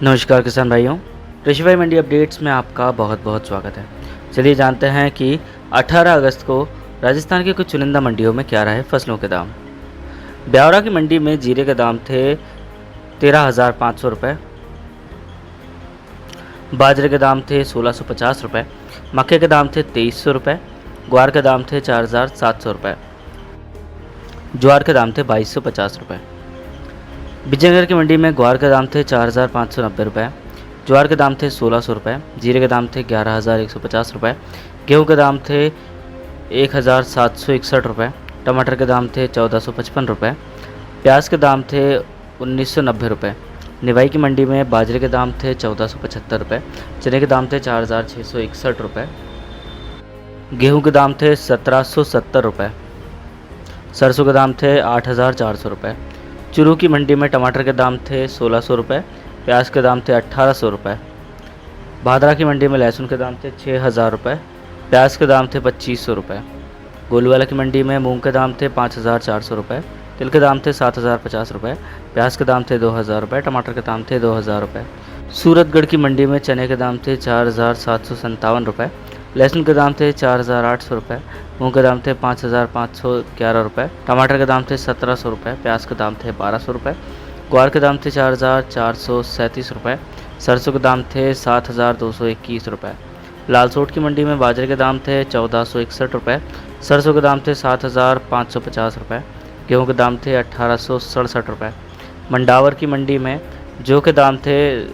नमस्कार किसान भाइयों, कृषि भाई मंडी अपडेट्स में आपका बहुत बहुत स्वागत है। चलिए जानते हैं कि 18 अगस्त को राजस्थान की कुछ चुनिंदा मंडियों में क्या रहे फसलों के दाम। ब्यावरा की मंडी में जीरे के दाम थे 13,500 रुपये, बाजरे के दाम थे 1,650 रुपये, मक्के के दाम थे 2,300 रुपये, ग्वार के दाम थे 4,700 रुपये, ज्वार के दाम थे 2,250 रुपये। विजयनगर की मंडी में ग्वार के दाम थे 4,590 रुपये, ज्वार के दाम थे 1,600 रुपये, जीरे के दाम थे 11,150 रुपये, गेहूँ के दाम थे 1,761 रुपये, टमाटर के दाम थे 1,455 रुपये, प्याज के दाम थे 1,990 रुपये। निवाई की मंडी में बाजरे के दाम थे 1,475 रुपये, चने के दाम थे 4,661 रुपये, गेहूँ के दाम थे 1,770 रुपये, सरसों के दाम थे 8,400 रुपये। चूरू की मंडी में टमाटर के दाम थे 1,600 रुपये, प्याज के दाम थे 1,800 रुपये। भादरा की मंडी में लहसुन के दाम थे 6,000 रुपये, प्याज के दाम थे 2,500 रुपये। गोलूवाला की मंडी में मूंग के दाम थे 5,400 रुपये, तिल के दाम थे 7,050 रुपये, प्याज के दाम थे 2,000 रुपये, टमाटर के दाम थे 2,000 रुपये। सूरतगढ़ की मंडी में चने के दाम थे 4,757 रुपये, लहसुन के दाम थे 4,800 रुपये, मूंग के दाम थे 5,511 रुपये, टमाटर के दाम थे 1,700 रुपये, प्याज के दाम थे 1,200 रुपये, ग्वार के दाम थे 4,437 रुपये, सरसों के दाम थे 7,221 रुपये। लालसोट की मंडी में बाजरे के दाम थे 1,461 रुपये, सरसों के दाम थे 7,550 रुपये, गेहूँ के दाम थे 1,867 रुपये। मंडावर की मंडी में जौ के दाम थे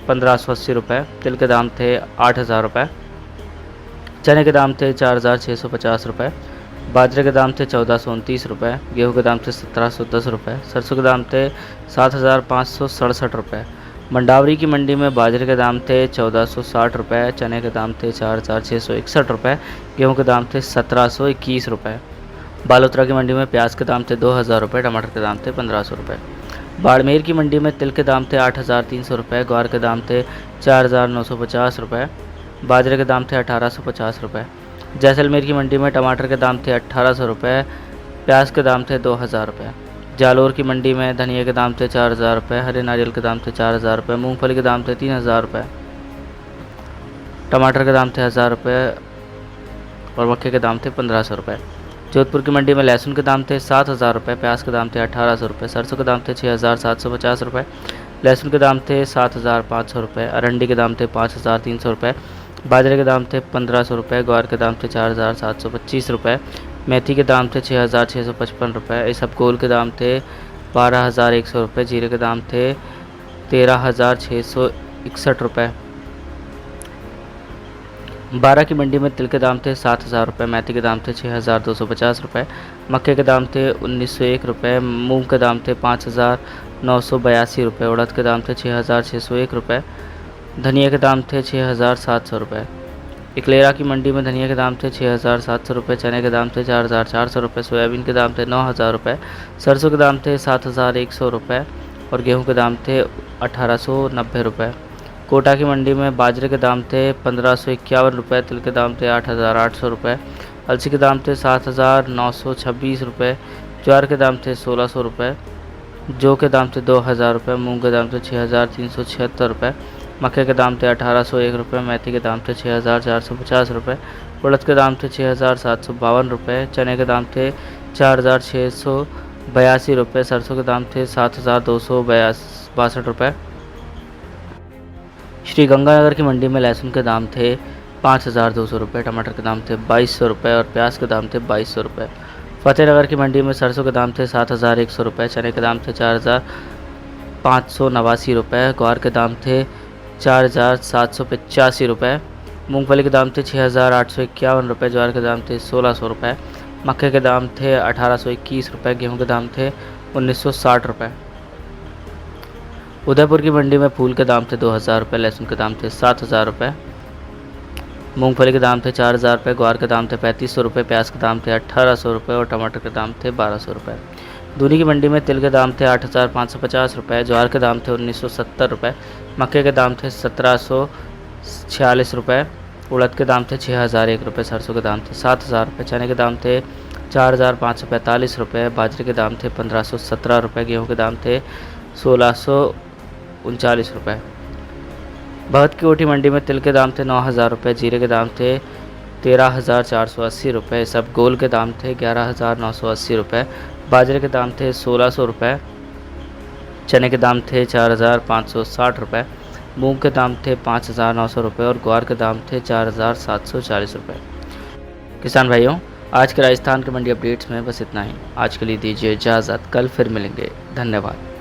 1,580 रुपये, तिल के दाम थे 8,000 रुपये, चने के दाम थे 4,650 रुपये, बाजरे के दाम थे 1,429 रुपये, गेहूँ के दाम थे 1,710 रुपये, सरसों के दाम थे 7,567 रुपये। मंडावरी की मंडी में बाजरे के दाम थे 1,460 रुपये, चने के दाम थे 4,661 रुपये, गेहूँ के दाम थे 1,721 रुपये। बालोतरा की मंडी में प्याज के दाम थे 2,000 रुपये, टमाटर के दाम थे 1,500 रुपये। बाड़मेर की मंडी में तिल के दाम थे 8,300 रुपये, ग्वार के दाम थे 4,950 रुपये, बाजरे के दाम थे 1,850 रुपये। जैसलमेर की मंडी में टमाटर के दाम थे 1,800 रुपये, प्याज के दाम थे 2,000 रुपये। जालोर की मंडी में धनिया के दाम थे 4,000 रुपये, हरे नारियल के दाम थे 4,000 रुपये, मूंगफली के दाम थे 3,000 रुपये, टमाटर के दाम थे 1,000 रुपये और मक्के के दाम थे 1,500 रुपये। जोधपुर की मंडी में लहसुन के दाम थे 7,000 रुपये, प्याज के दाम थे 1,800 रुपये, सरसों के दाम थे 6,750 रुपये, लहसुन के दाम थे 7,500 रुपये, अरंडी के दाम थे 5,300 रुपये, बाजरे के दाम थे 1,500 रुपये, ग्वार के दाम थे 4,725 रुपये, मेथी के दाम थे 6,655 रुपये, इसबगोल के दाम थे 12,100 रुपये, जीरे के दाम थे 13,661 रुपये। बारा की मंडी में तिल के दाम थे 7,000 रुपये, मेथी के दाम थे 6,250 रुपये, मक्के के दाम थे 1,901 रुपये, मूंग के दाम थे 5,982 रुपये, उड़द के दाम थे 6,601 रुपये, धनिया के दाम थे 6,700 रुपये। इकलेरा की मंडी में धनिया के दाम थे 6,700 रुपये, चने के दाम थे 4,400 रुपये, सोयाबीन के दाम थे 9,000 रुपये, सरसों के दाम थे 7,100 रुपये और गेहूं के दाम थे 1,890 रुपये। कोटा की मंडी में बाजरे के दाम थे 1,551 रुपये, तिल के दाम थे 8,800 रुपये, अलसी के दाम थे 7,926 रुपये, ज्वार के दाम थे 1,600 रुपये, जौ के दाम थे 2,000 रुपये, मूंग के दाम थे 6,376 रुपये, मक्के के दाम थे 1,801 रुपये, मेथी के दाम थे 6,450 रुपये, उड़द के दाम थे 6,752 रुपये, चने के दाम थे 4,682 रुपये, सरसों के दाम थे 7,262 रुपये। श्री गंगानगर की मंडी में लहसुन के दाम थे 5,200 रुपये, टमाटर के दाम थे 2,200 रुपये और प्याज के दाम थे 2,200 रुपये। फतेहनगर की मंडी में सरसों के दाम थे 7,100 रुपये, चने के दाम थे 4,589 रुपये, ग्वार के दाम थे 4,785 रुपये, मूंगफली के दाम थे 6,851 रुपये, ज्वार के दाम थे 1,600 रुपये, मक्के के दाम थे 1,821 रुपये, गेहूं के दाम थे 1,960 रुपये। उदयपुर की मंडी में फूल के दाम थे 2,000 रुपये, लहसुन के दाम थे 7,000 रुपये, मूंगफली के दाम थे 4,000 रुपये, ग्वार के दाम थे 3,500 रुपये, प्याज के दाम थे 1,800 रुपये और टमाटर के दाम थे 1,200 रुपये। दूनी की मंडी में तिल के दाम थे 8,550 रुपये, ज्वार के दाम थे 1,970 रुपये, मक्के के दाम थे 1,746 रुपये, उड़द के दाम थे 6,001 रुपये, सरसों के दाम थे 7,000 रुपये, चने के दाम थे 4,545 रुपये, बाजरे के दाम थे 1,517 रुपये, गेहूँ के दाम थे 1,639 रुपये। भगत की कोठी मंडी में तिल के दाम थे 9,000 रुपये, जीरे के दाम थे 13,480 रुपये, इसबगोल के दाम थे 11,980 रुपये, बाजरे के दाम थे 1,600 रुपये, चने के दाम थे 4,560 रुपये, मूंग के दाम थे 5,900 रुपये और ग्वार के दाम थे 4,740 रुपये। किसान भाइयों, आज के राजस्थान के मंडी अपडेट्स में बस इतना ही। आज के लिए दीजिए इजाज़त, कल फिर मिलेंगे। धन्यवाद।